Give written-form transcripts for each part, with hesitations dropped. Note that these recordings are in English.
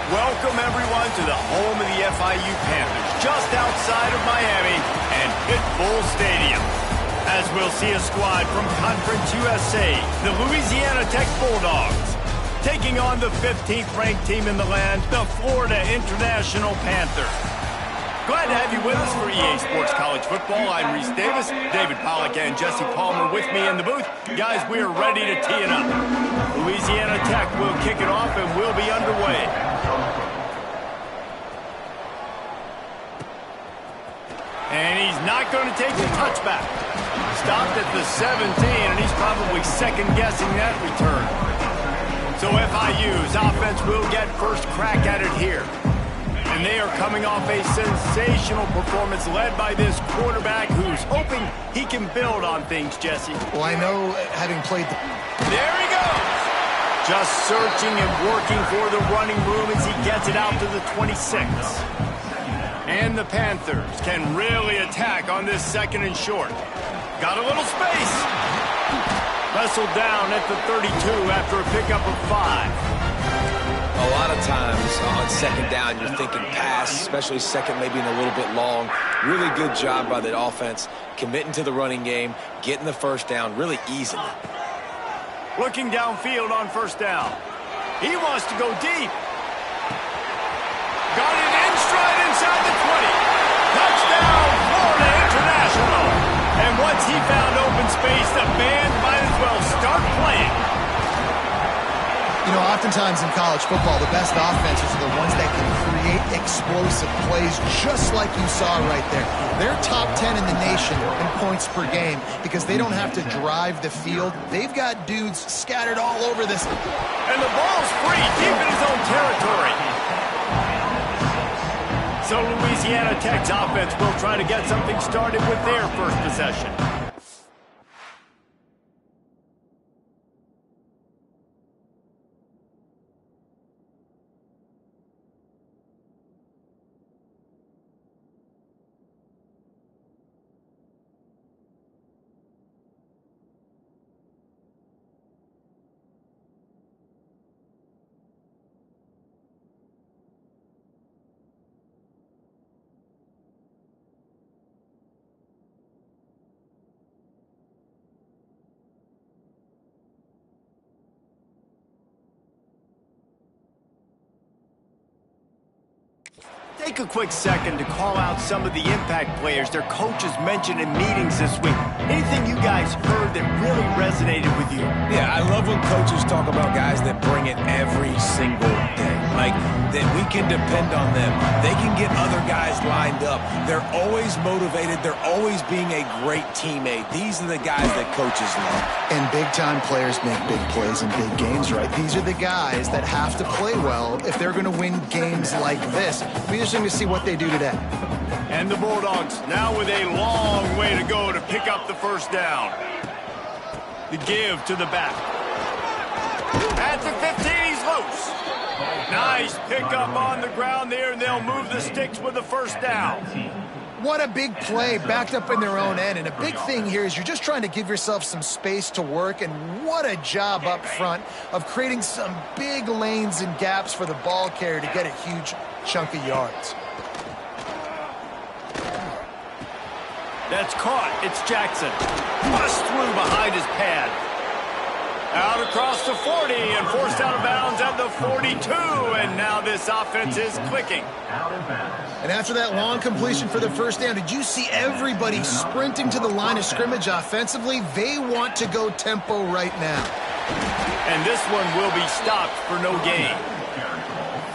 Welcome, everyone, to the home of the FIU Panthers, just outside of Miami and Pitbull Stadium. As we'll see a squad from Conference USA, the Louisiana Tech Bulldogs, taking on the 15th-ranked team in the land, the Florida International Panthers. Glad to have you with us for EA Sports College Football. I'm Reese Davis, David Pollack, and Jesse Palmer with me in the booth. Guys, we are ready to tee it up. Louisiana Tech will kick it off and we'll be underway. And he's not going to take the touchback. Stopped at the 17, and he's probably second-guessing that return. So FIU's offense will get first crack at it here. And they are coming off a sensational performance led by this quarterback who's hoping he can build on things, Jesse. Well, I know, having played There he goes! Just searching and working for the running room as he gets it out to the 26. And the Panthers can really attack on this second and short. Got a little space. Wrestled down at the 32 after a pickup of 5. A lot of times on second down, you're thinking pass, especially second maybe a little bit long. Really good job by the offense, committing to the running game, getting the first down really easily. Looking downfield on first down. He wants to go deep. Got it in stride inside the 20. Touchdown, Florida International. And once he found open space, the band might as well start playing. You know, oftentimes in college football, the best offenses are the ones that can create explosive plays, just like you saw right there. They're top 10 in the nation in points per game because they don't have to drive the field. They've got dudes scattered all over this. And the ball's free, deep in his own territory. So Louisiana Tech's offense will try to get something started with their first possession. Take a quick second to call out some of the impact players their coaches mentioned in meetings this week. Anything you guys heard that really resonated with you? Yeah, I love when coaches talk about guys that bring it every single day. Like, that we can depend on them. They can get other guys lined up. They're always motivated. They're always being a great teammate. These are the guys that coaches love. And big-time players make big plays in big games, right? These are the guys that have to play well if they're going to win games like this. We're just going to see what they do today. And the Bulldogs now with a long way to go to pick up the first down. The give to the back. At the 15, he's loose. Nice pickup on the ground there, and they'll move the sticks with the first down. What a big play, backed up in their own end. And a big thing here is you're just trying to give yourself some space to work, and what a job up front of creating some big lanes and gaps for the ball carrier to get a huge chunk of yards. That's caught. It's Jackson. Bust through behind his pad. Out across the 40 and forced out of bounds at the 42. And now this offense is clicking. And after that long completion for the first down, did you see everybody sprinting to the line of scrimmage offensively? They want to go tempo right now. And this one will be stopped for no gain.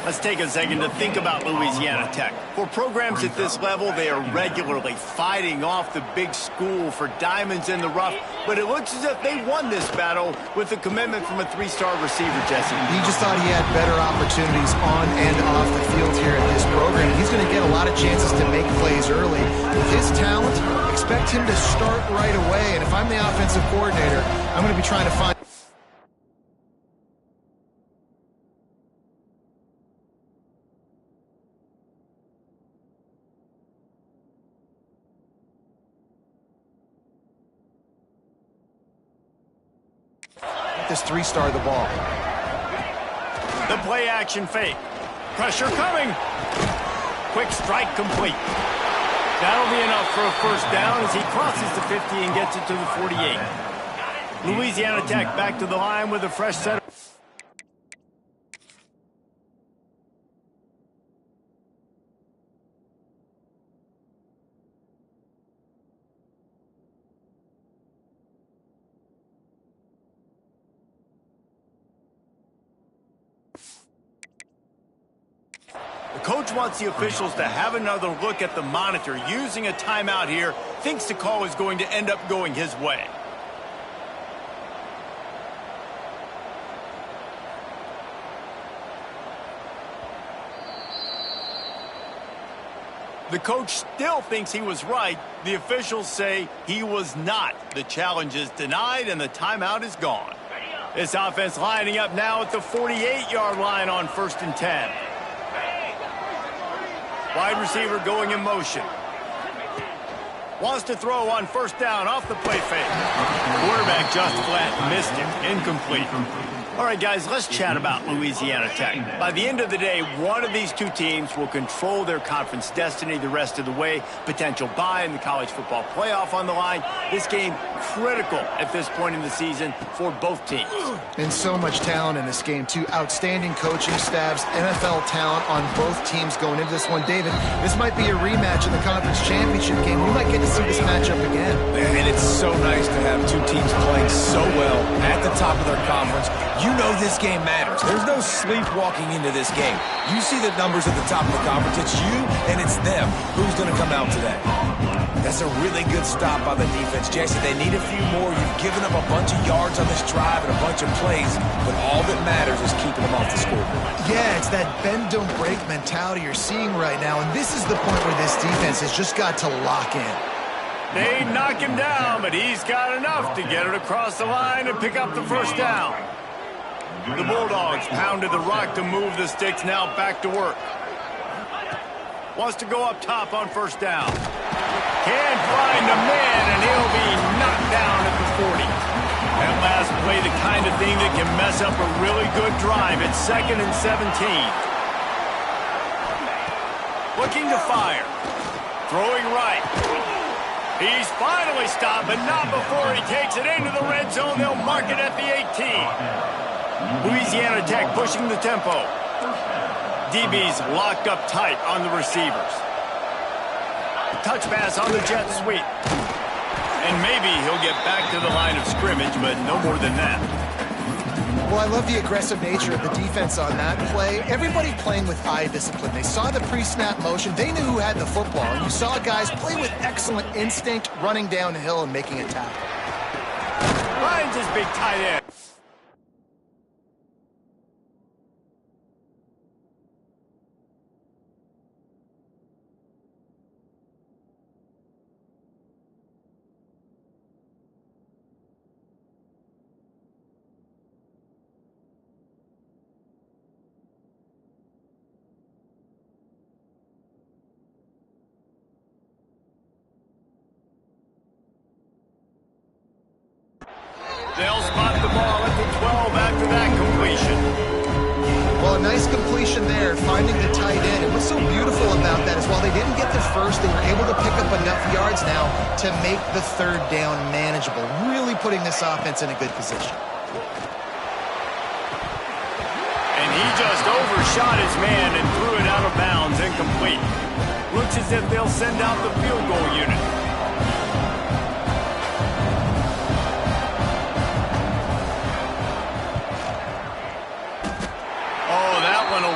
Let's take a second to think about Louisiana Tech. For programs at this level, they are regularly fighting off the big school for diamonds in the rough, but it looks as if they won this battle with a commitment from a three-star receiver, Jesse. He just thought he had better opportunities on and off the field here at this program. He's going to get a lot of chances to make plays early. With his talent, expect expect him to start right away. And if I'm the offensive coordinator, I'm going to be trying to find... this three-star the ball. The play action fake. Pressure coming. Quick strike complete. That'll be enough for a first down as he crosses the 50 and gets it to the 48. Louisiana Tech back to the line with a fresh set of... The coach wants the officials to have another look at the monitor. Using a timeout here, thinks the call is going to end up going his way. The coach still thinks he was right. The officials say he was not. The challenge is denied and the timeout is gone. This offense lining up now at the 48-yard line on 1st and 10. Wide receiver going in motion. Wants to throw on first down off the play fake. Quarterback just flat missed it. Incomplete. All right, guys, let's chat about Louisiana Tech. By the end of the day, one of these two teams will control their conference destiny the rest of the way. Potential bye in the college football playoff on the line. This game critical at this point in the season for both teams. And so much talent in this game, too. Outstanding coaching staffs, NFL talent on both teams going into this one. David, this might be a rematch in the conference championship game. We might get to see this matchup again. And it's so nice to have two teams playing so well at the top of their conference. You know this game matters. There's no sleepwalking into this game. You see the numbers at the top of the conference. It's you and it's them. Who's going to come out today? That's a really good stop by the defense. Jesse, they need a few more. You've given them a bunch of yards on this drive and a bunch of plays, but all that matters is keeping them off the scoreboard. Yeah, it's that bend, don't break mentality you're seeing right now, and this is the point where this defense has just got to lock in. They knock him down, but he's got enough to get it across the line and pick up the first down. The Bulldogs pounded the rock to move the sticks, now back to work. Wants to go up top on first down. Can't find a man, and he'll be knocked down at the 40. That last play, the kind of thing that can mess up a really good drive. It's 2nd and 17. Looking to fire. Throwing right. He's finally stopped, but not before he takes it into the red zone. They'll mark it at the 18. Louisiana Tech pushing the tempo. DB's locked up tight on the receivers. Touch pass on the jet sweep. And maybe he'll get back to the line of scrimmage, but no more than that. Well, I love the aggressive nature of the defense on that play. Everybody playing with eye discipline. They saw the pre-snap motion. They knew who had the football. And you saw guys play with excellent instinct, running downhill and making a tackle. Finds his big tight end. They'll spot the ball at the 12 after that completion. Well, a nice completion there, finding the tight end. And what's so beautiful about that is while they didn't get the first, they were able to pick up enough yards now to make the third down manageable, really putting this offense in a good position. And he just overshot his man and threw it out of bounds, incomplete. Looks as if they'll send out the field goal unit.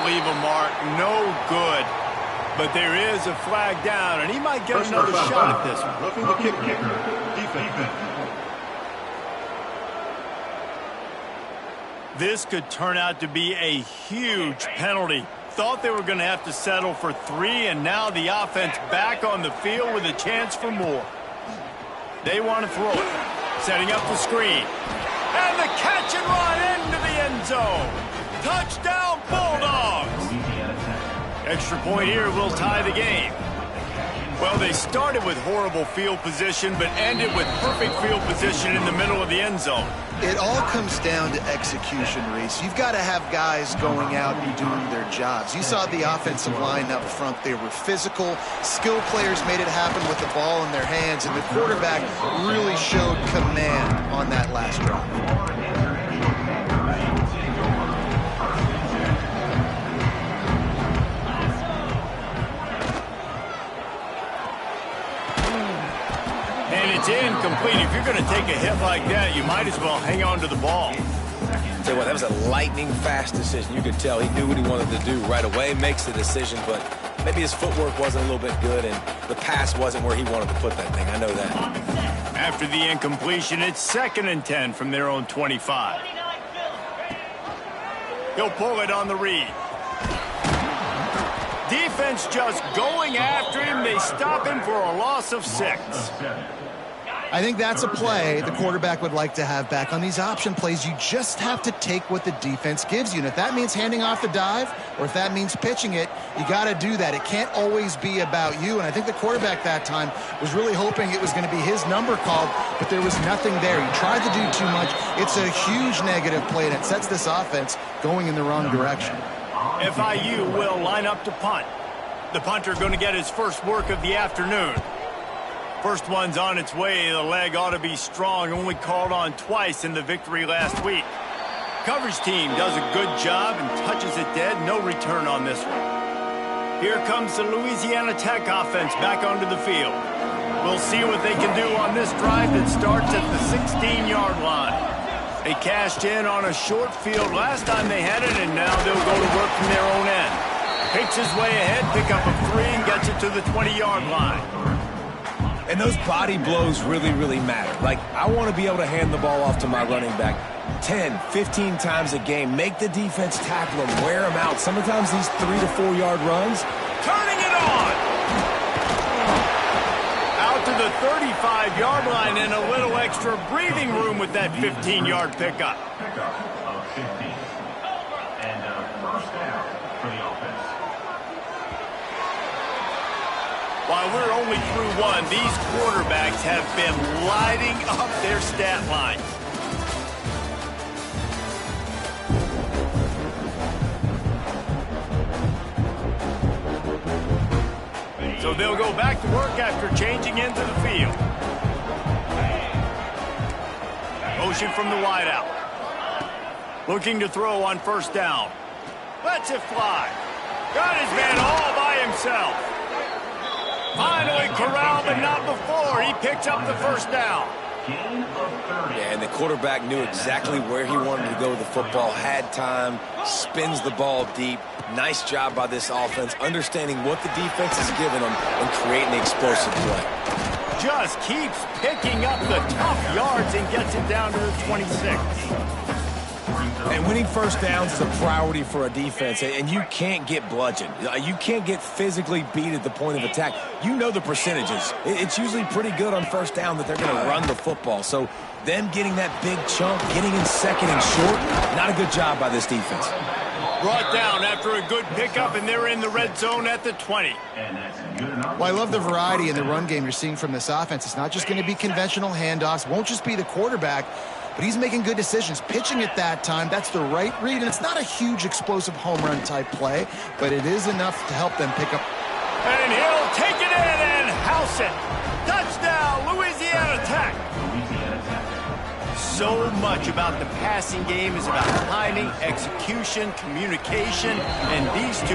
Leave a mark, no good. But there is a flag down, and he might get another shot at this one. Roughing the kicker, defense. This could turn out to be a huge penalty. Thought they were going to have to settle for 3, and now the offense back on the field with a chance for more. They want to throw it. Setting up the screen. And the catch and run into the end zone. Touchdown, Bulldogs. Extra point here will tie the game. Well, they started with horrible field position, but ended with perfect field position in the middle of the end zone. It all comes down to execution, Reese. You've got to have guys going out and doing their jobs. You saw the offensive line up front. They were physical. Skill players made it happen with the ball in their hands, and the quarterback really showed command on that last drive. It's incomplete. If you're going to take a hit like that, you might as well hang on to the ball. Tell you what, that was a lightning-fast decision. You could tell he knew what he wanted to do right away, makes the decision, but maybe his footwork wasn't a little bit good, and the pass wasn't where he wanted to put that thing. I know that. After the incompletion, it's 2nd and 10 from their own 25. He'll pull it on the read. Defense just going after him. They stop him for a loss of 6. I think that's a play the quarterback would like to have back. On these option plays, you just have to take what the defense gives you. And if that means handing off the dive or if that means pitching it, you got to do that. It can't always be about you. And I think the quarterback that time was really hoping it was going to be his number called, but there was nothing there. He tried to do too much. It's a huge negative play, and it sets this offense going in the wrong direction. FIU will line up to punt. The punter going to get his first work of the afternoon. First one's on its way. The leg ought to be strong. Only called on twice in the victory last week. Coverage team does a good job and touches it dead. No return on this one. Here comes the Louisiana Tech offense back onto the field. We'll see what they can do on this drive that starts at the 16-yard line. They cashed in on a short field last time they had it, and now they'll go to work from their own end. Takes his way ahead, pick up a 3, and gets it to the 20-yard line. And those body blows really, really matter. Like, I want to be able to hand the ball off to my running back 10, 15 times a game. Make the defense tackle him, wear him out. Sometimes these 3 to 4 yard runs. Turning it on! Out to the 35-yard line and a little extra breathing room with that 15-yard pickup. Pickup of 15. And first down for the offense. While we're only through one, these quarterbacks have been lighting up their stat lines. So they'll go back to work after changing into the field. Motion from the wideout. Looking to throw on first down. Lets it fly. Got his man all by himself. Finally corralled, but not before. He picks up the first down. Yeah, and the quarterback knew exactly where he wanted to go with the football, had time, spins the ball deep. Nice job by this offense, understanding what the defense is giving them and creating the explosive play. Just keeps picking up the tough yards and gets it down to the 26. And winning first downs is a priority for a defense, and you can't get bludgeoned. You can't get physically beat at the point of attack. You know the percentages. It's usually pretty good on first down that they're going to run the football. So them getting that big chunk, getting in second and short, not a good job by this defense. Brought down after a good pickup, and they're in the red zone at the 20. Well, I love the variety in the run game you're seeing from this offense. It's not just going to be conventional handoffs. Won't just be the quarterback, but he's making good decisions. Pitching at that time, that's the right read, and it's not a huge explosive home run type play, but it is enough to help them pick up. And he'll take it in and house it. Touchdown, Louisiana Tech. So much about the passing game is about timing, execution, communication, and these two,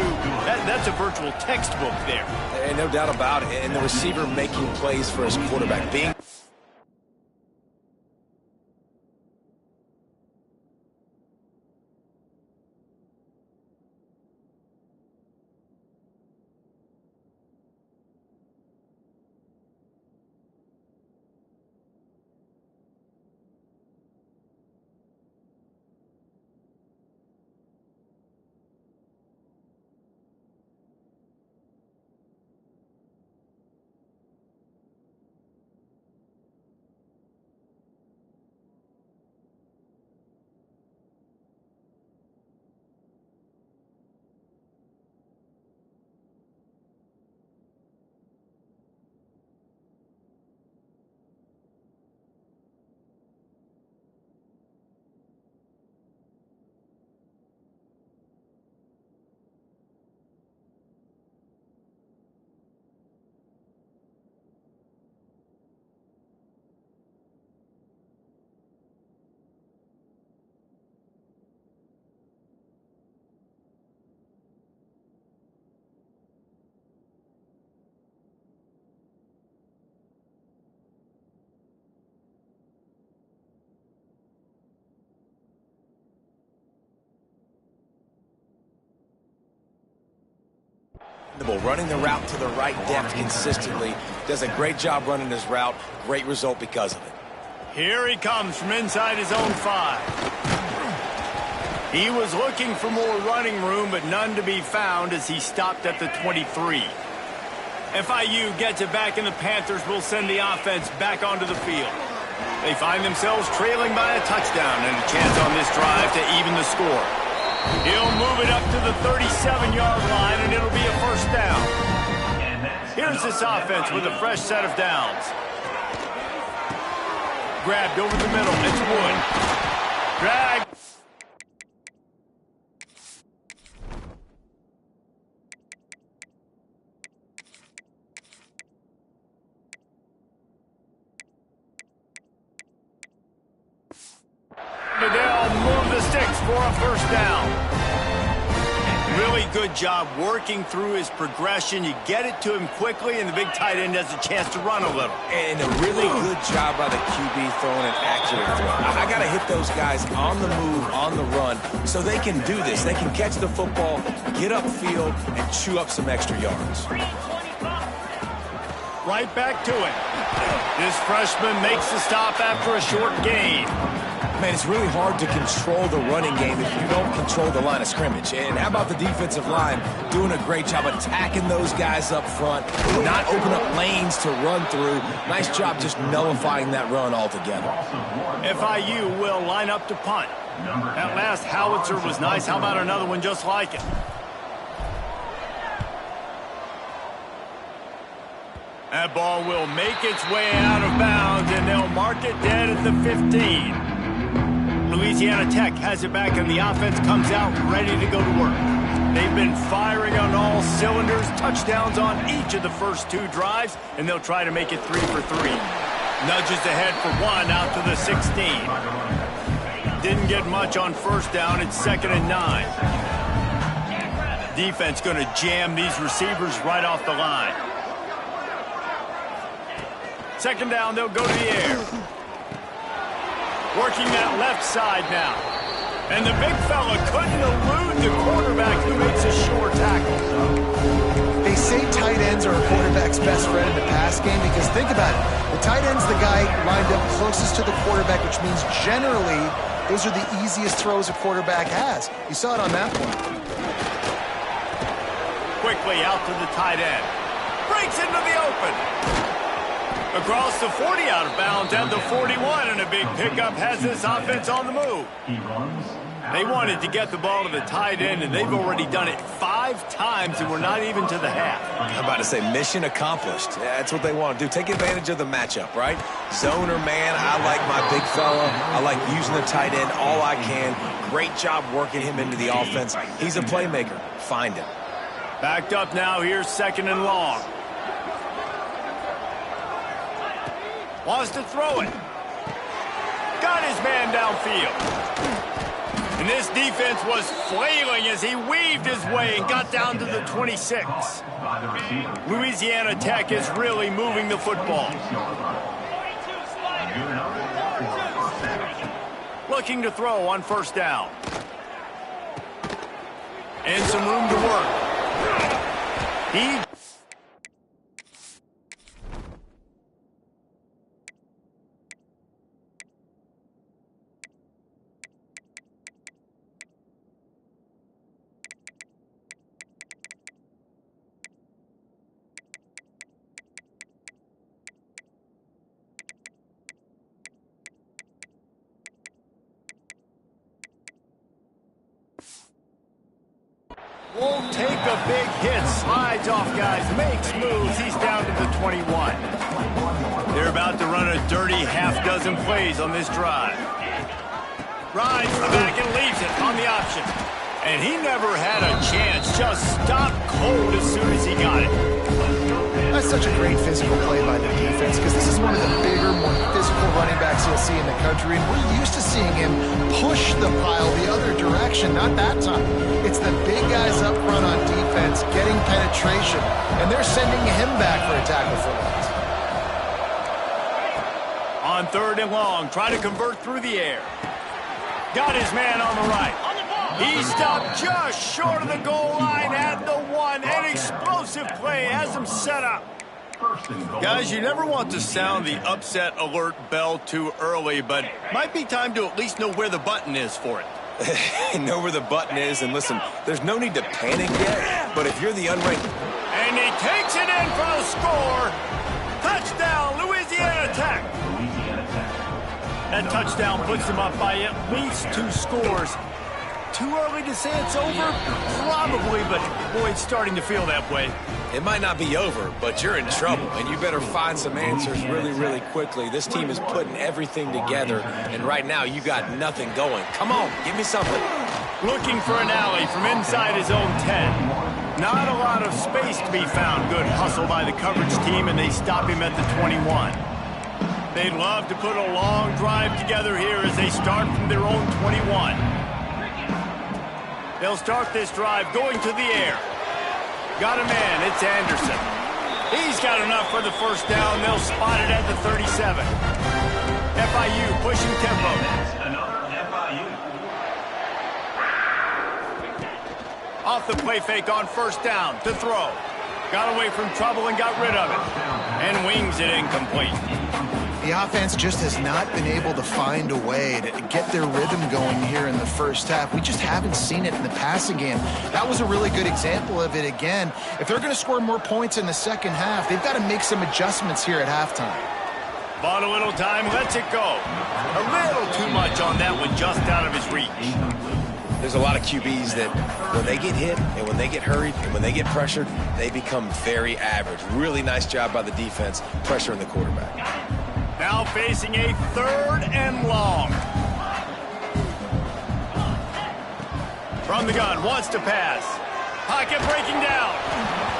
that's a virtual textbook there. And no doubt about it, and the receiver making plays for his quarterback. Being Running the route to the right depth consistently. Does a great job running his route. Great result because of it. Here he comes from inside his own 5. He was looking for more running room, but none to be found as he stopped at the 23. FIU gets it back, and the Panthers will send the offense back onto the field. They find themselves trailing by a touchdown and a chance on this drive to even the score. He'll move it up to the 37-yard line, and it'll be a first down. Here's this offense with a fresh set of downs. Grabbed over the middle. It's Wood. Drag. They'll move the sticks for a first down. Really good job working through his progression. You get it to him quickly, and the big tight end has a chance to run a little. And a really good job by the QB throwing an accurate throw. I got to hit those guys on the move, on the run, so they can do this. They can catch the football, get upfield, and chew up some extra yards. Right back to it. This freshman makes the stop after a short gain. Man, it's really hard to control the running game if you don't control the line of scrimmage. And how about the defensive line doing a great job attacking those guys up front, not open up lanes to run through. Nice job just nullifying that run altogether. FIU will line up to punt. That last howitzer was nice. How about another one just like it? That ball will make its way out of bounds, and they'll mark it dead at the 15. Louisiana Tech has it back, and the offense comes out ready to go to work. They've been firing on all cylinders, touchdowns on each of the first 2 drives, and they'll try to make it 3 for 3. Nudges ahead for 1 out to the 16. Didn't get much on first down. It's 2nd and 9. Defense going to jam these receivers right off the line. 2nd down, they'll go to the air. Working that left side now. And the big fella couldn't elude the quarterback who makes a sure tackle. They say tight ends are a quarterback's best friend in the pass game because think about it. The tight end's the guy lined up closest to the quarterback, which means generally those are the easiest throws a quarterback has. You saw it on that one. Quickly out to the tight end. Breaks into the open. Across the 40, out of bounds at the 41, and a big pickup has this offense on the move. They wanted to get the ball to the tight end, and they've already done it 5 times, and we're not even to the half. I'm about to say mission accomplished. That's what they want to do. Take advantage of the matchup, right? Zone or man, I like my big fella. I like using the tight end all I can. Great job working him into the offense. He's a playmaker. Find him. Backed up now. Here's 2nd and long. Wants to throw it. Got his man downfield. And this defense was flailing as he weaved his way and got down to the 26. Louisiana Tech is really moving the football. Looking to throw on first down. And some room to work. He... Won't take a big hit, slides off guys, makes moves, he's down to the 21. They're about to run a dirty half-dozen plays on this drive. Rides the back and leaves it on the option. And he never had a chance, just stopped cold as soon as he got it. That's such a great physical play by the defense because this is one of the bigger, more physical running backs you'll see in the country, and we're used to seeing him push the pile the other direction. Not that time. It's the big guys up front on defense getting penetration, and they're sending him back for a tackle for loss. On 3rd and long, try to convert through the air. Got his man on the right. He stopped just short of the goal line at the 1, and explosive explosive play has them set up. Guys, you never want to sound the upset alert bell too early, but might be time to at least know where the button is for it. Know where the button is, and listen, there's no need to panic yet, but if you're the unranked... And he takes it in for the score. Touchdown, Louisiana Tech. That touchdown puts them up by at least 2 scores. Too early to say it's over? Probably, but boy, it's starting to feel that way. It might not be over, but you're in trouble, and you better find some answers really, really quickly. This team is putting everything together, and right now you got nothing going. Come on, give me something. Looking for an alley from inside his own 10. Not a lot of space to be found. Good hustle by the coverage team, and they stop him at the 21. They'd love to put a long drive together here as they start from their own 21. They'll start this drive going to the air. Got a man, it's Anderson. He's got enough for the first down. They'll spot it at the 37. FIU pushing tempo. Another FIU. Off the play fake on first down to throw. Got away from trouble and got rid of it. And wings it incomplete. The offense just has not been able to find a way to get their rhythm going here in the first half. We just haven't seen it in the passing game. That was a really good example of it again. If they're going to score more points in the second half, they've got to make some adjustments here at halftime. Bought a little time, lets it go. A little too much on that one, just out of his reach. There's a lot of QBs that when they get hit and when they get hurried and when they get pressured, they become very average. Really nice job by the defense, pressuring the quarterback. Now facing a 3rd and long. From the gun, wants to pass. Pocket breaking down.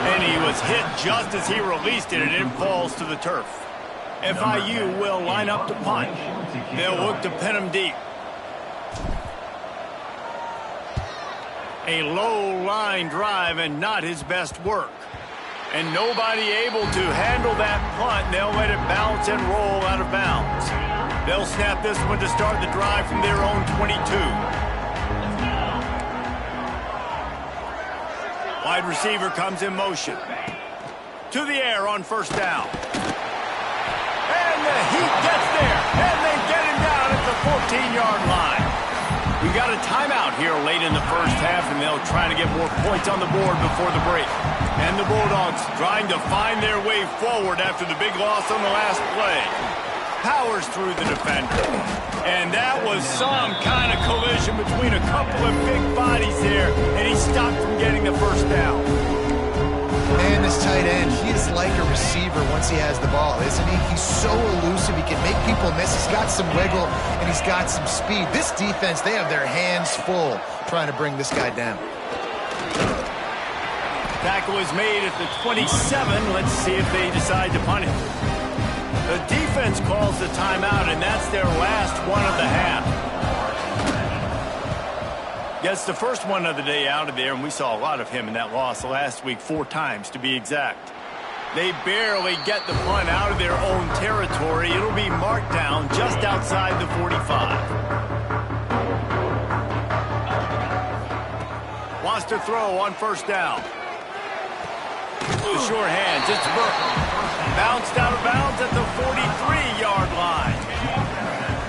And he was hit just as he released it, and it falls to the turf. FIU will line up to punt. They'll look to pin him deep. A low line drive and not his best work. And nobody able to handle that punt. They'll let it bounce and roll out of bounds. They'll snap this one to start the drive from their own 22. Wide receiver comes in motion. To the air on first down. And the heat gets there. And they get him down at the 14-yard line. We got a timeout here late in the first half, and they'll try to get more points on the board before the break. And the Bulldogs trying to find their way forward after the big loss on the last play. Powers through the defender. And that was some kind of collision between a couple of big bodies there, and he stopped from getting the first down. Man, this tight end, he is like a receiver once he has the ball, isn't he? He's so elusive. He can make people miss. He's got some wiggle, and he's got some speed. This defense, they have their hands full trying to bring this guy down. Tackle is made at the 27. Let's see if they decide to punt it. The defense calls the timeout, and that's their last one of the half. Gets the first one of the day out of there, and we saw a lot of him in that loss last week, 4 times to be exact. They barely get the punt out of their own territory. It'll be marked down just outside the 45. Wants to throw on first down. The sure hand, just Burke. Bounced out of bounds at the 43-yard line.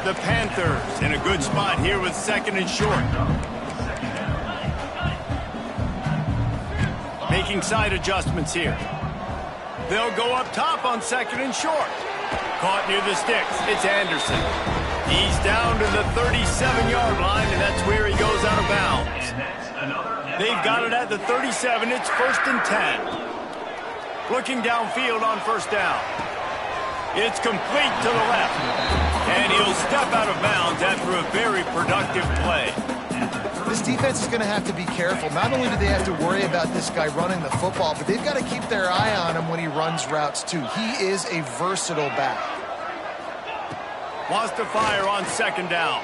The Panthers in a good spot here with 2nd and short. Making side adjustments here. They'll go up top on 2nd and short. Caught near the sticks. It's Anderson. He's down to the 37-yard line, and that's where he goes out of bounds. They've got it at the 37. It's 1st and 10. Looking downfield on first down. It's complete to the left. And he'll step out of bounds after a very productive play. This defense is going to have to be careful. Not only do they have to worry about this guy running the football, but they've got to keep their eye on him when he runs routes too. He is a versatile back. Wants to fire on 2nd down.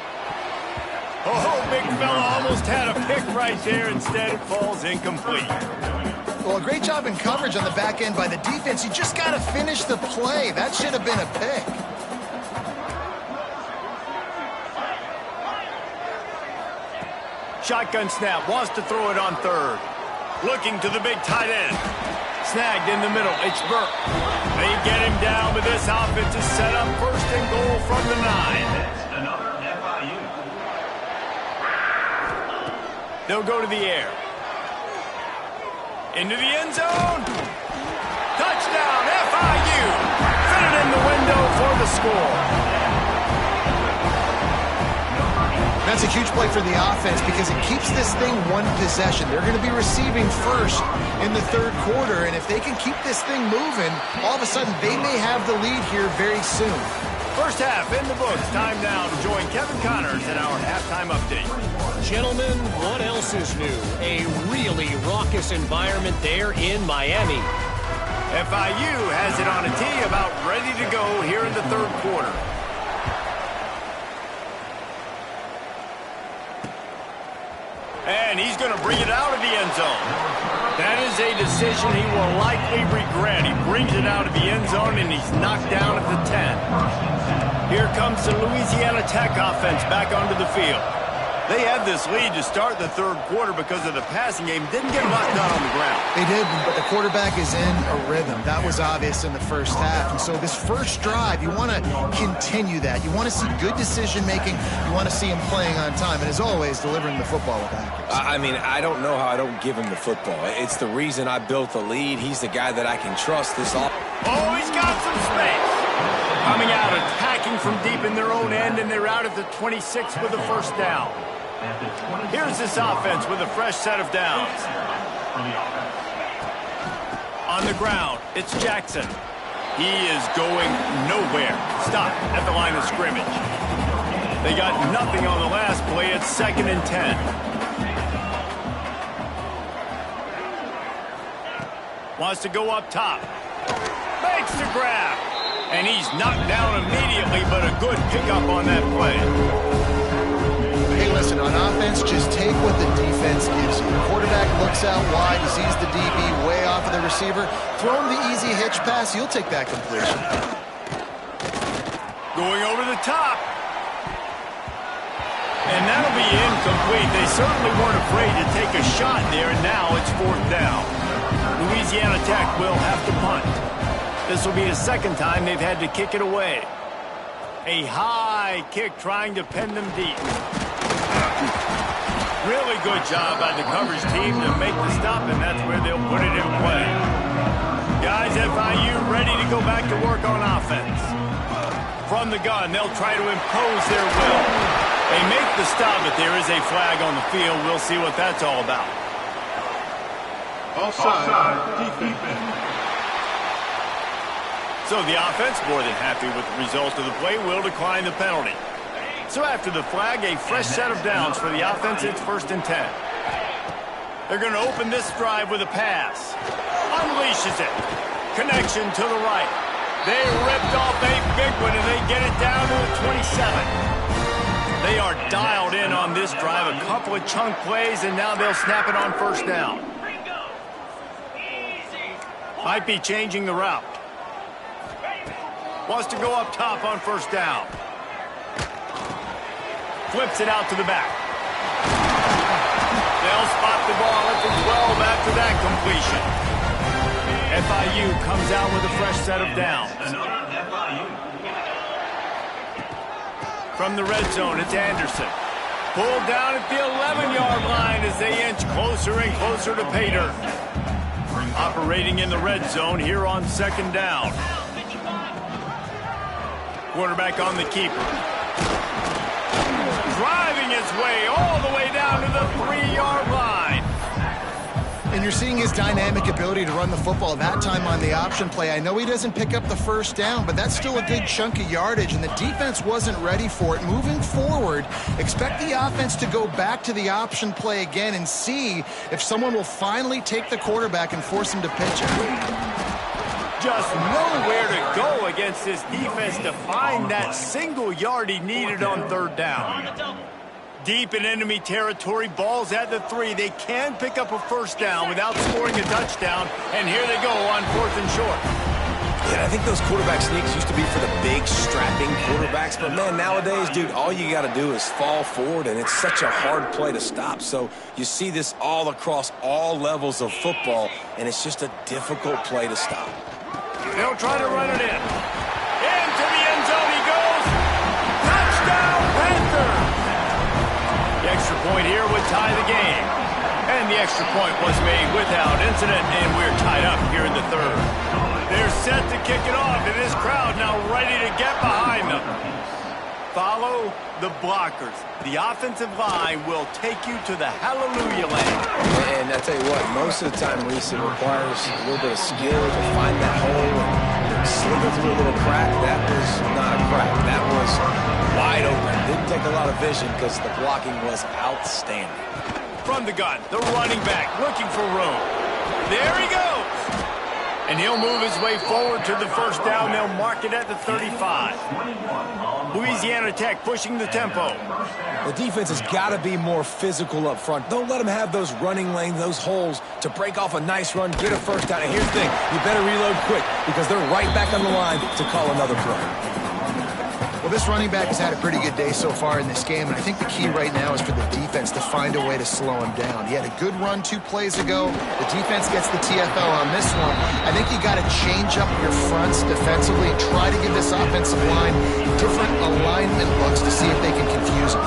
Oh, big fella almost had a pick right there. Instead, it falls incomplete. Well, a great job in coverage on the back end by the defense. You just got to finish the play. That should have been a pick. Shotgun snap, wants to throw it on 3rd. Looking to the big tight end. Snagged in the middle. It's Burke. They get him down, but this offense is set up first and goal from the 9. Another FIU. They'll go to the air. Into the end zone. Touchdown, FIU. Fitted in the window for the score. That's a huge play for the offense because it keeps this thing one possession. They're going to be receiving first in the third quarter, and if they can keep this thing moving, all of a sudden they may have the lead here very soon. First half in the books. Time now to join Kevin Connors in our halftime update. Gentlemen, what else is new? A really raucous environment there in Miami. FIU has it on a tee, about ready to go here in the third quarter. And he's going to bring it out of the end zone. That is a decision he will likely regret. He brings it out of the end zone, and he's knocked down at the 10. Here comes the Louisiana Tech offense back onto the field. They had this lead to start the third quarter because of the passing game. Didn't get a lot done on the ground. They did, but the quarterback is in a rhythm. That was obvious in the first half. And so this first drive, you want to continue that. You want to see good decision-making. You want to see him playing on time. And as always, delivering the football with accuracy. I mean, I don't know how I don't give him the football. It's the reason I built the lead. He's the guy that I can trust this off. Oh, he's got some space. Coming out, attacking from deep in their own end, and they're out at the 26 with the first down. Here's this offense with a fresh set of downs. On the ground, it's Jackson. He is going nowhere. Stop at the line of scrimmage. They got nothing on the last play. It's 2nd and 10. Wants to go up top. Makes the grab. And he's knocked down immediately, but a good pickup on that play. Hey, listen, on offense, just take what the defense gives you. The quarterback looks out wide, he sees the DB way off of the receiver. Throw him the easy hitch pass, you'll take that completion. Going over the top. And that'll be incomplete. They certainly weren't afraid to take a shot there, and now it's 4th down. Louisiana Tech will have to punt. This will be the second time they've had to kick it away. A high kick trying to pin them deep. Really good job by the coverage team to make the stop, and that's where they'll put it in play. Guys, FIU ready to go back to work on offense. From the gun, they'll try to impose their will. They make the stop, but there is a flag on the field. We'll see what that's all about. Offside defense. So the offense, more than happy with the result of the play, will decline the penalty. So after the flag, a fresh set of downs for the offense. It's 1st and 10. They're going to open this drive with a pass. Unleashes it. Connection to the right. They ripped off a big one, and they get it down to the 27. They are dialed in on this drive. A couple of chunk plays, and now they'll snap it on 1st down. Might be changing the route. Wants to go up top on 1st down. Flips it out to the back. They'll spot the ball at the 12 after that completion. FIU comes out with a fresh set of downs. From the red zone, it's Anderson. Pulled down at the 11-yard line as they inch closer and closer to pay dirt. Operating in the red zone here on 2nd down. Quarterback on the keeper. Driving his way all the way down to the 3-yard line. And you're seeing his dynamic ability to run the football that time on the option play. I know he doesn't pick up the 1st down, but that's still a good chunk of yardage, and the defense wasn't ready for it. Moving forward, expect the offense to go back to the option play again and see if someone will finally take the quarterback and force him to pitch it. Just nowhere to go against this defense to find that single yard he needed on 3rd down. Deep in enemy territory, ball's at the 3. They can pick up a 1st down without scoring a touchdown, and here they go on 4th and short. Yeah, I think those quarterback sneaks used to be for the big, strapping quarterbacks. But, man, nowadays, dude, all you got to do is fall forward, and it's such a hard play to stop. So you see this all across all levels of football, and it's just a difficult play to stop. They'll try to run it in. Into the end zone he goes. Touchdown, Panthers! The extra point here would tie the game. And the extra point was made without incident, and we're tied up here in the third. They're set to kick it off, and this crowd now ready to get behind them. Follow the blockers. The offensive line will take you to the hallelujah land. And I tell you what, most of the time, Reese, it requires a little bit of skill to find that hole and slither through a little crack. That was not a crack. That was wide open. Didn't take a lot of vision because the blocking was outstanding. From the gun, the running back looking for room. There he goes. And he'll move his way forward to the first down. They'll mark it at the 35. Louisiana Tech pushing the tempo. The defense has got to be more physical up front. Don't let them have those running lanes, those holes to break off a nice run, get a first down. And here's the thing, you better reload quick because they're right back on the line to call another play. Well, this running back has had a pretty good day so far in this game, and I think the key right now is for the defense to find a way to slow him down. He had a good run 2 plays ago. The defense gets the TFL on this one. I think you got to change up your fronts defensively and try to give this offensive line different alignment looks to see if they can confuse him.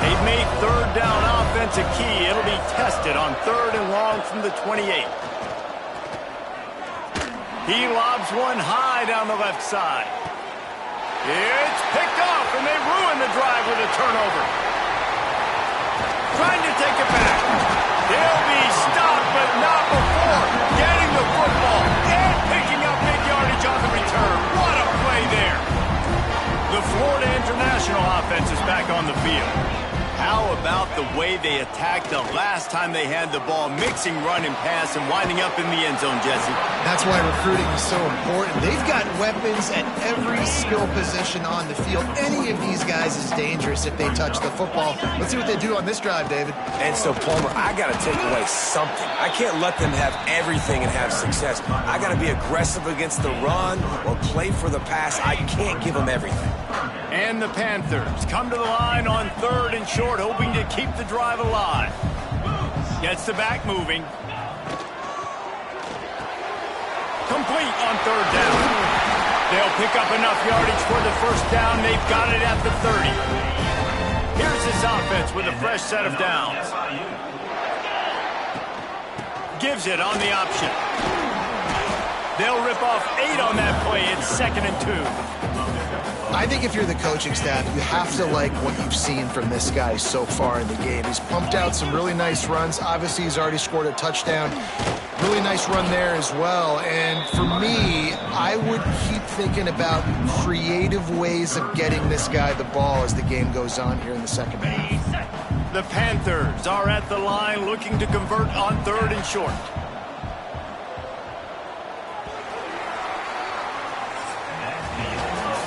They've made third down offense a key. It'll be tested on 3rd and long from the 28. He lobs one high down the left side. It's picked off, and they ruin the drive with a turnover. Trying to take it back. They'll be stopped, but not before getting the football and picking up big yardage on the return. What a play there. The Florida International offense is back on the field. How about the way they attacked the last time they had the ball, mixing run and pass and winding up in the end zone, Jesse? That's why recruiting is so important. They've got weapons at every skill position on the field. Any of these guys is dangerous if they touch the football. Let's see what they do on this drive, David. And so, Palmer, I got to take away something. I can't let them have everything and have success. I got to be aggressive against the run or play for the pass. I can't give them everything. And the Panthers come to the line on 3rd and short, hoping to keep the drive alive. Gets the back moving. Complete on 3rd down. They'll pick up enough yardage for the first down. They've got it at the 30. Here's this offense with a fresh set of downs. Gives it on the option. They'll rip off 8 on that play. It's 2nd and 2. I think if you're the coaching staff, you have to like what you've seen from this guy so far in the game. He's pumped out some really nice runs. Obviously, he's already scored a touchdown. Really nice run there as well. And for me, I would keep thinking about creative ways of getting this guy the ball as the game goes on here in the second half. The Panthers are at the line looking to convert on 3rd and short.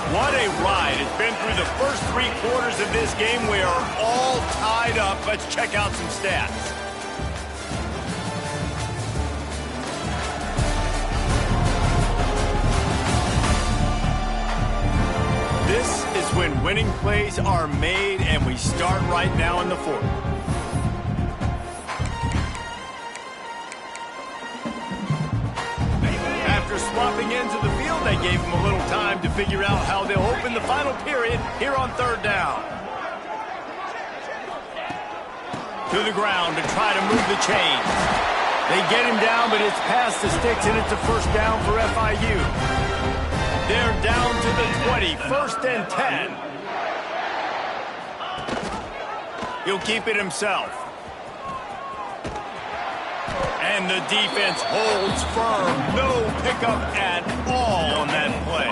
What a ride. It's been through the first 3 quarters of this game. We are all tied up. Let's check out some stats. This is when winning plays are made, and we start right now in the 4th. After swapping into the field, they gave him a little time to figure out how they'll open the final period here on 3rd down. To the ground to try to move the chains. They get him down, but it's past the sticks, and it's a first down for FIU. They're down to the 20, 1st and 10. He'll keep it himself. And the defense holds firm. No pickup at all on that play.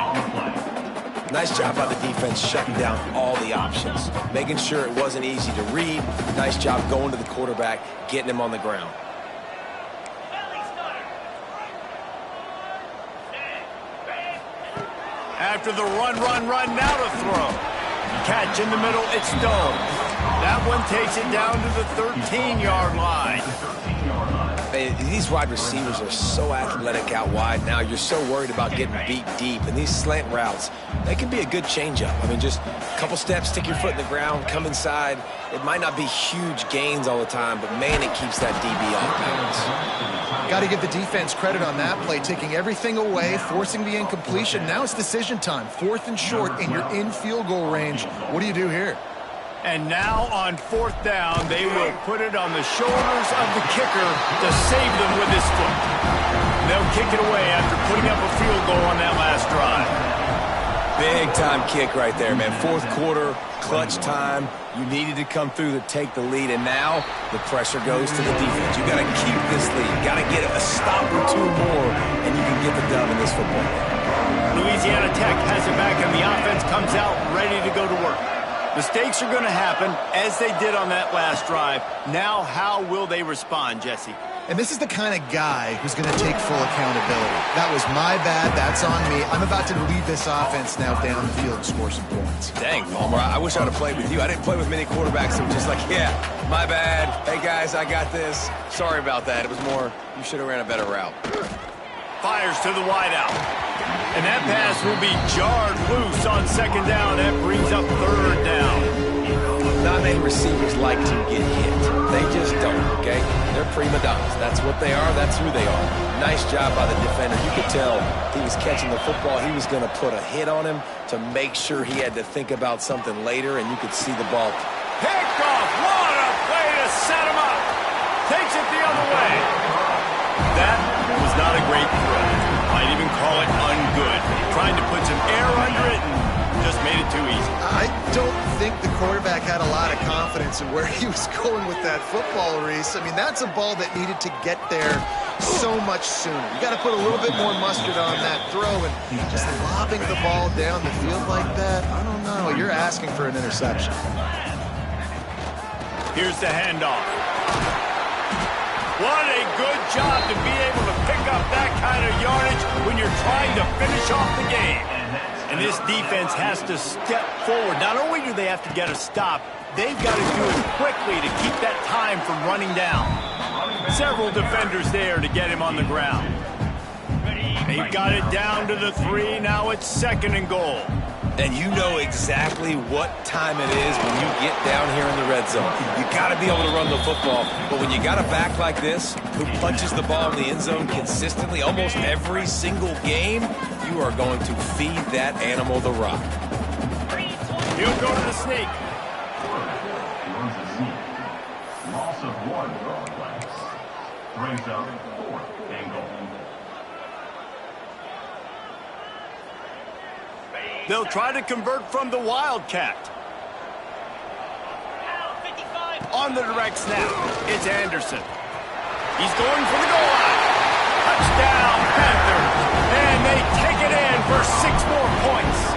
Nice job by the defense shutting down all the options, making sure it wasn't easy to read. Nice job going to the quarterback, getting him on the ground. After the run, now to throw. Catch in the middle, it's Stone. That one takes it down to the 13-yard line. These wide receivers are so athletic out wide now. You're so worried about getting beat deep. And these slant routes, they can be a good changeup. I mean, just a couple steps, stick your foot in the ground, come inside. It might not be huge gains all the time, but, man, it keeps that DB off balance. Got to give the defense credit on that play, taking everything away, forcing the incompletion. Now it's decision time. 4th and short, and you're in field goal range. What do you do here? And now on 4th down, they will put it on the shoulders of the kicker to save them with his foot. They'll kick it away after putting up a field goal on that last drive. Big-time kick right there, man. 4th quarter, clutch time. You needed to come through to take the lead, and now the pressure goes to the defense. You got to keep this lead. Got to get a stop or two more, and you can get the dub in this football game. Louisiana Tech has it back, and the offense comes out ready to go to work. Mistakes are going to happen, as they did on that last drive. Now, how will they respond, Jesse? And this is the kind of guy who's going to take full accountability. That was my bad. That's on me. I'm about to lead this offense now down the field and score some points. Dang, Palmer, I wish I would have played with you. I didn't play with many quarterbacks that were just like, yeah, my bad. Hey, guys, I got this. Sorry about that. It was more, you should have ran a better route. Fires to the wideout. And that pass will be jarred loose on 2nd down. That brings up 3rd down. Not many receivers like to get hit. They just don't, okay? They're prima donnas. That's what they are. That's who they are. Nice job by the defender. You could tell he was catching the football. He was going to put a hit on him to make sure he had to think about something later, and you could see the ball. Picked off. What a play to set him up. Takes it the other way. That was not a great throw. Might even call it ungood. Tried to put some air under it and just made it too easy. I don't think the quarterback had a lot of confidence in where he was going with that football, Reese. I mean, that's a ball that needed to get there so much sooner. You got to put a little bit more mustard on that throw, and just lobbing the ball down the field like that, I don't know. You're asking for an interception. Here's the handoff. What a good job to be able to pick up that kind of yardage when you're trying to finish off the game. And this defense has to step forward. Not only do they have to get a stop, they've got to do it quickly to keep that time from running down. Several defenders there to get him on the ground. They've got it down to the 3. Now it's 2nd and goal. And you know exactly what time it is when you get down here in the red zone. You got to be able to run the football. But when you got a back like this who punches the ball in the end zone consistently almost every single game, you are going to feed that animal the rock. He'll go to the sneak. Runs a sneak. Loss of 1 yard flags. Brings up 4th and goal. They'll try to convert from the Wildcat. On the direct snap, it's Anderson. He's going for the goal line. Touchdown, Panthers. And they take it in for 6 more points.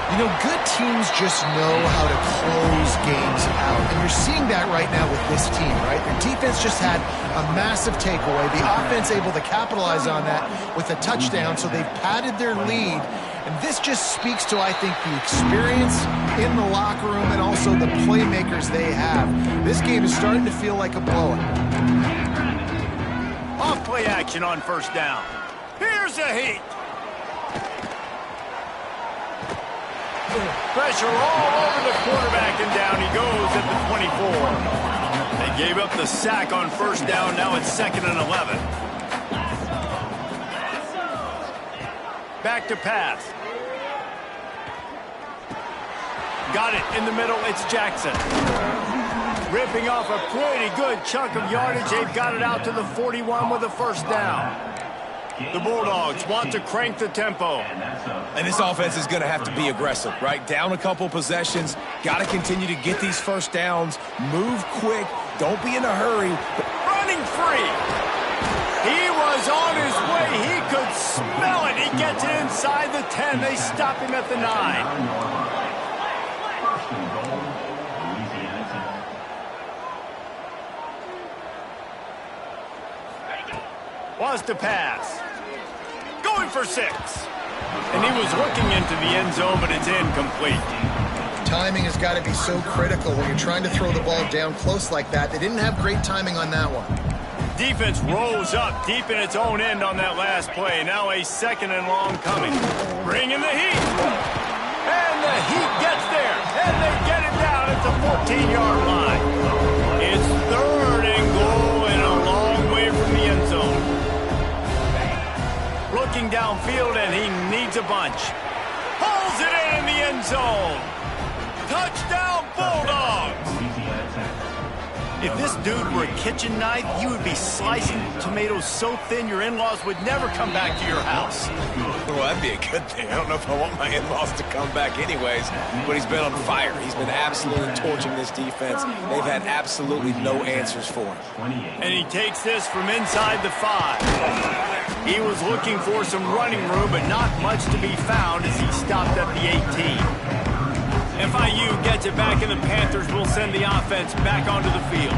You know, good teams just know how to close games out. And you're seeing that right now with this team, right? Their defense just had a massive takeaway. The offense able to capitalize on that with a touchdown, so they've padded their lead. And this just speaks to, I think, the experience in the locker room and also the playmakers they have. This game is starting to feel like a blowout. Off play action on 1st down. Here's a heat. Pressure all over the quarterback, and down he goes at the 24. They gave up the sack on 1st down. Now it's 2nd and 11. Back to pass. Got it in the middle. It's Jackson. Ripping off a pretty good chunk of yardage. They've got it out to the 41 with a 1st down. The Bulldogs want to crank the tempo. And this offense is going to have to be aggressive, right? Down a couple possessions. Got to continue to get these 1st downs. Move quick. Don't be in a hurry. Running free. He was on his way. He could smell it. He gets it inside the 10. They stop him at the 9. 1st and goal, Louisiana Tech. Wants to pass. Going for 6. And he was looking into the end zone, but it's incomplete. Timing has got to be so critical when you're trying to throw the ball down close like that. They didn't have great timing on that one. defense rose up deep in its own end on that last play. Now a second and long coming. Bring in the heat. And the heat gets there. And they get it down at the 14-yard line. It's third and goal and a long way from the end zone. Looking downfield, and he needs a bunch. Pulls it in the end zone. Touchdown, Bulldogs! If this dude were a kitchen knife, you would be slicing tomatoes so thin your in-laws would never come back to your house. Well, that'd be a good thing. I don't know if I want my in-laws to come back anyways, but he's been on fire. He's been absolutely torching this defense. They've had absolutely no answers for him. And he takes this from inside the 5. He was looking for some running room, but not much to be found as he stopped at the 18. FIU gets it back, and the Panthers will send the offense back onto the field.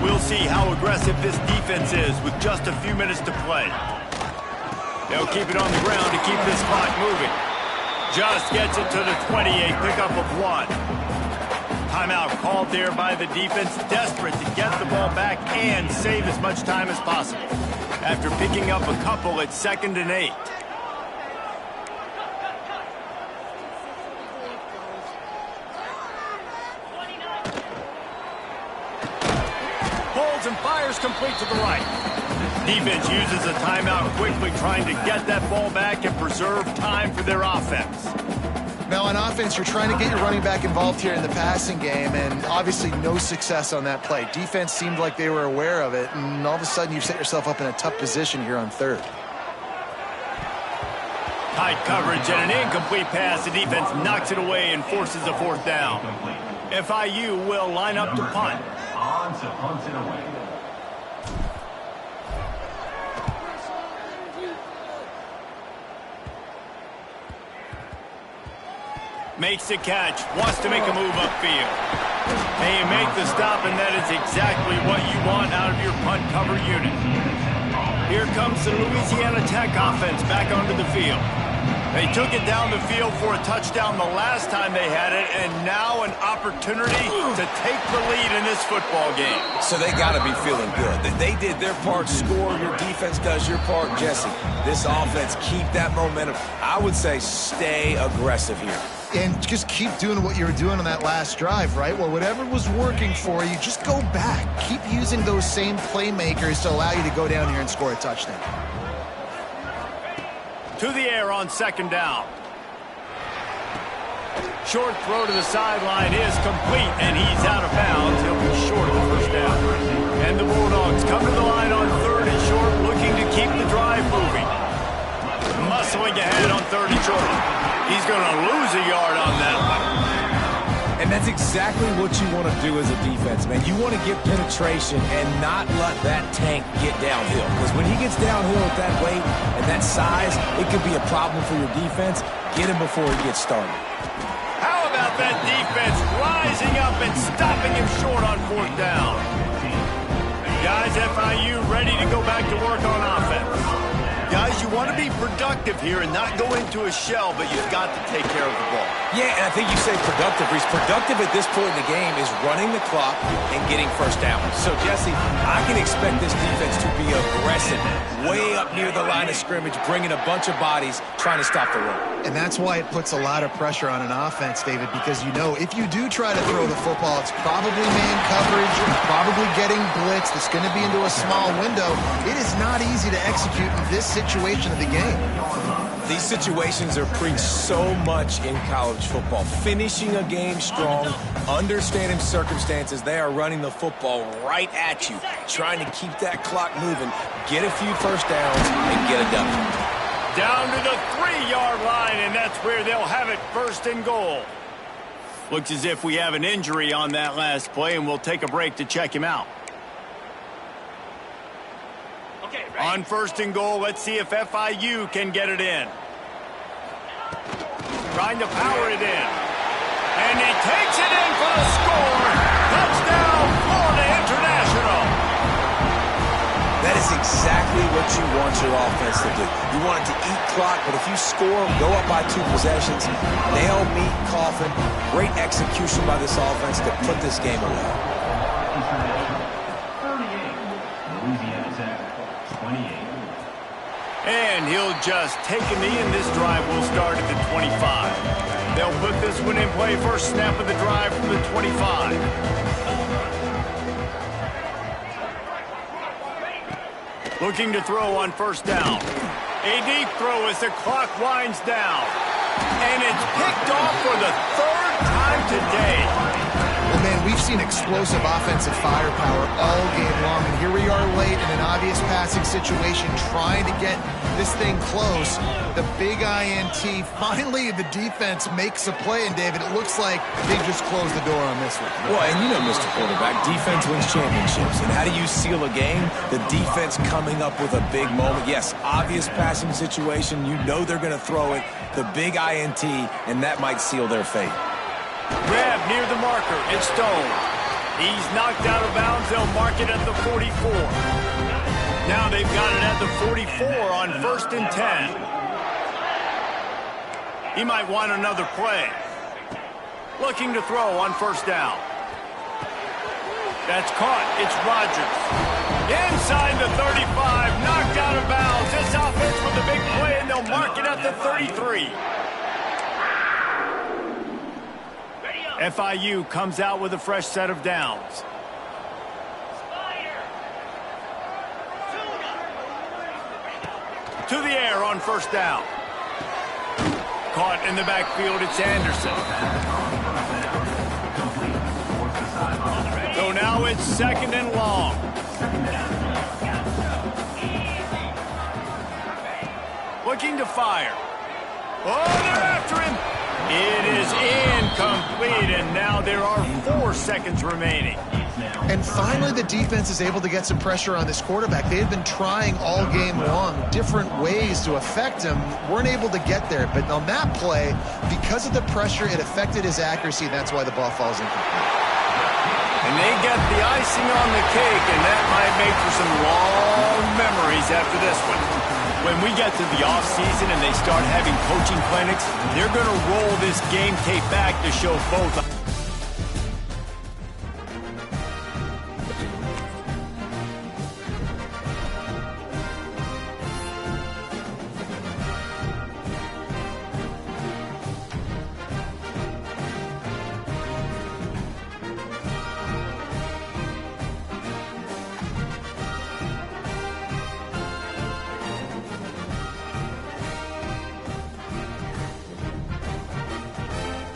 We'll see how aggressive this defense is with just a few minutes to play. They'll keep it on the ground to keep this clock moving. Just gets it to the 28, pickup of 1. Timeout called there by the defense, desperate to get the ball back and save as much time as possible. After picking up a couple at 2nd and 8. And fires complete to the right. Defense uses a timeout quickly, trying to get that ball back and preserve time for their offense. Now on offense, you're trying to get your running back involved here in the passing game, and obviously no success on that play. Defense seemed like they were aware of it, and all of a sudden you've set yourself up in a tough position here on 3rd. Tight coverage and an incomplete pass. The defense knocks it away and forces a 4th down. FIU will line up to punt. On to punt it away. Makes the catch, wants to make a move upfield. And you make the stop, and that is exactly what you want out of your punt cover unit. Here comes the Louisiana Tech offense back onto the field. They took it down the field for a touchdown the last time they had it, and now an opportunity to take the lead in this football game. So they got to be feeling good. They did their part, score, your defense does your part. Jesse, this offense, keep that momentum. I would say stay aggressive here. And just keep doing what you were doing on that last drive, right? Well, whatever was working for you, just go back. Keep using those same playmakers to allow you to go down here and score a touchdown. To the air on 2nd down. Short throw to the sideline is complete, and he's out of bounds. He'll be short of the 1st down. And the Bulldogs come to the line on 3rd and short, looking to keep the drive moving. Muscling ahead on 3rd and short. He's going to lose a yard on that one. And that's exactly what you want to do as a defense, man. You want to get penetration and not let that tank get downhill. Because when he gets downhill at that weight and that size, it could be a problem for your defense. Get him before he gets started. How about that defense rising up and stopping him short on 4th down? Guys, FIU ready to go back to work on offense. Guys, you want to be productive here and not go into a shell, but you've got to take care of the ball. Yeah, and I think you say productive. He's productive at this point in the game is running the clock and getting 1st down. So, Jesse, I can expect this defense to be aggressive, way up near the line of scrimmage, bringing a bunch of bodies, trying to stop the run. And that's why it puts a lot of pressure on an offense, David, because you know if you do try to throw the football, it's probably man coverage, probably getting blitzed, it's going to be into a small window. It is not easy to execute in this situation of the game. These situations are preached so much in college football. Finishing a game strong, understanding circumstances. They are running the football right at you, trying to keep that clock moving, get a few 1st downs, and get it done. Down to the 3-yard line, and that's where they'll have it 1st and goal. Looks as if we have an injury on that last play, and we'll take a break to check him out. On 1st and goal, let's see if FIU can get it in. Trying to power it in. And he takes it in for the score. Touchdown, Florida International. That is exactly what you want your offense to do. You want it to eat clock, but if you score, go up by 2 possessions, nail, meet, coffin. Great execution by this offense to put this game away. 38, Louisiana And he'll just take a knee, and this drive will start at the 25. They'll put this one in play first snap of the drive from the 25. Looking to throw on first down. A deep throw as the clock winds down. And it's picked off for the third time today. Well, man, we've seen explosive offensive firepower all game long, and here we are late in an obvious passing situation trying to get this thing close. The big INT, finally the defense makes a play, and David, it looks like they just closed the door on this one. Well, and you know, Mr. Quarterback, defense wins championships. And how do you seal a game? The defense coming up with a big moment. Yes, obvious passing situation. You know they're going to throw it. The big INT, and that might seal their fate. Grab near the marker. It's Stone. He's knocked out of bounds. They'll mark it at the 44. Now they've got it at the 44 on 1st and 10. He might want another play. Looking to throw on first down. That's caught. It's Rodgers. Inside the 35. Knocked out of bounds. This offense with a big play, and they'll mark it at the 33. FIU comes out with a fresh set of downs. To the air on first down. Caught in the backfield, it's Anderson. So now it's 2nd and long. Looking to fire. Oh, they're after him. It is incomplete, and now there are 4 seconds remaining. And finally, the defense is able to get some pressure on this quarterback. They had been trying all game long different ways to affect him. Weren't able to get there, but on that play, because of the pressure, it affected his accuracy. That's why the ball falls incomplete. And they get the icing on the cake, and that might make for some long memories after this one. When we get to the offseason and they start having coaching clinics, they're going to roll this game tape back to show both.